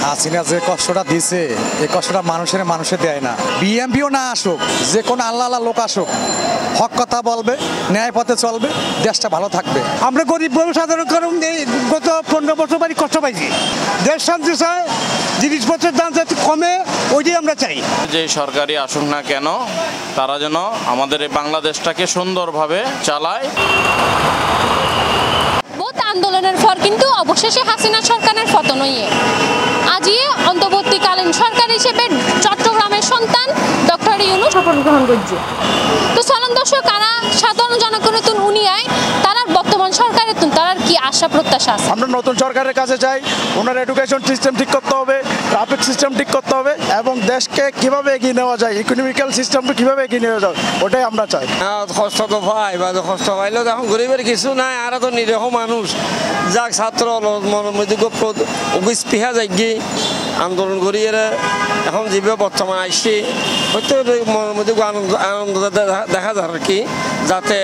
হাসিনা যে কষ্টটা দিছে এই কষ্টটা মানুষে দেয় না। বিএমপিও না আসুক, যে কোনো আল্লাহ আল্লাহ লোক আসুক, হক কথা বলবে, ন্যায় পথে চলবে, দেশটা ভালো থাকবে। আমরা গরিব সাধারণ কারণ এই গত 15 বছর বাড়ি কষ্ট পাইছি। দেশ শান্তি চায়, জিনিসপত্রের দাম যাতে কমে, ওইটাই আমরা চাই। যে সরকারি আসুক না কেন, তারা যেন আমাদের এই বাংলাদেশটাকে সুন্দরভাবে চালায়। বহুত আন্দোলনের পর কিন্তু অবশেষে হাসিনা সরকারের পতন হয়ে আজই অন্তর্বর্তীকালীন সরকার হিসেবে চট্টগ্রামের সন্তান ডক্টর ইউনূস শপথ গ্রহণ করছে। তো চলন দর্শক, কারা সাধারণ জনগণের উনিয়ায় তারা বর্তমান সরকারের তার কি আশা প্রত্যাশা আছে? আমরা নতুন সরকারের কাছে চাই, ওনার এডুকেশন সিস্টেম ঠিক করতে হবে, ট্রাফিক সিস্টেম ঠিক করতে হবে, এবং দেশকে কিভাবে এগিয়ে নেওয়া যায়, ইকোনমিক্যাল সিস্টেমটা কিভাবে এগিয়ে নেওয়া যায়, ওটাই আমরা চাই। কষ্ট তো পাই বা কষ্ট পাইলেও এখন গরিবের কিছু নাই, আর তো নিরীহ মানুষ যাক ছাত্র মনের মধ্যে স্পৃহা যাই গিয়ে আন্দোলন করিয়ে এখন যেভাবে বর্তমান আইসি হয়তো মনের মধ্যে আনন্দ দেখা যায় আর কি, যাতে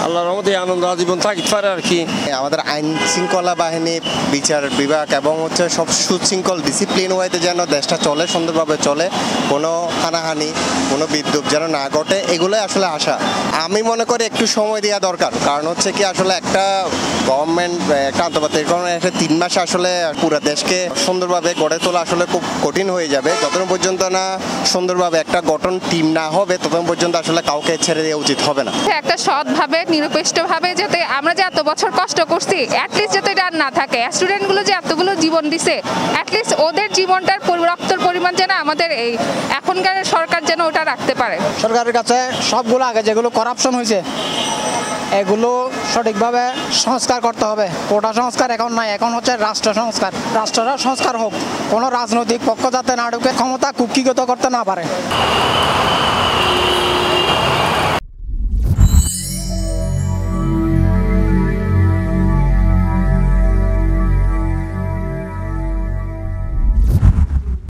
আল্লাহর রহমতে আনন্দ আজীবন থাকতে পারে আর কি। আমাদের আইন শৃঙ্খলা বাহিনী, বিচার বিভাগ এবং সব সুশৃঙ্খল ডিসিপ্লিন ওয়াইতে যেন দেশটা চলে, সুন্দরভাবে চলে, কোনো হানাহানি, কোনো বিদ্রুপ যেন না ঘটে, এগুলোই আসলে আশা। আমি মনে করি একটু সময় দেওয়া দরকার, কারণ হচ্ছে কি আসলে একটা গভর্নমেন্ট একটা আন্তর্জাতিক 3 মাসে আসলে পুরো দেশকে সুন্দরভাবে গড়ে তোলা আসলে খুব কঠিন হয়ে যাবে। যতক্ষণ পর্যন্ত না সুন্দরভাবে একটা গঠন টিম না হবে, ততক্ষণ পর্যন্ত আসলে কাউকে ছেড়ে দেওয়া উচিত হবে না। একটা সৎভাবে নিরপেক্ষভাবে যাতে আমরা যে এত বছর কষ্ট করছি অ্যাটলিস্ট যাতে এটা আর না থাকে, স্টুডেন্টগুলো যে এতগুলো জীবন দিছে অ্যাটলিস্ট ওদের জীবনটার রক্তের পরিমাণ যেন আমাদের এই এখনকার সরকার যেন ওটা রাখতে পারে। সরকারের কাছে সবগুলো আগে যেগুলো করাপশন হয়েছে এগুলো সঠিকভাবে সংস্কার করতে হবে। কোটা সংস্কার এখন নাই, এখন হচ্ছে রাষ্ট্র সংস্কার। রাষ্ট্রটা সংস্কার হোক, কোনো রাজনৈতিক পক্ষ যাতে না ঢুকে ক্ষমতা কুক্ষিগত করতে না পারে।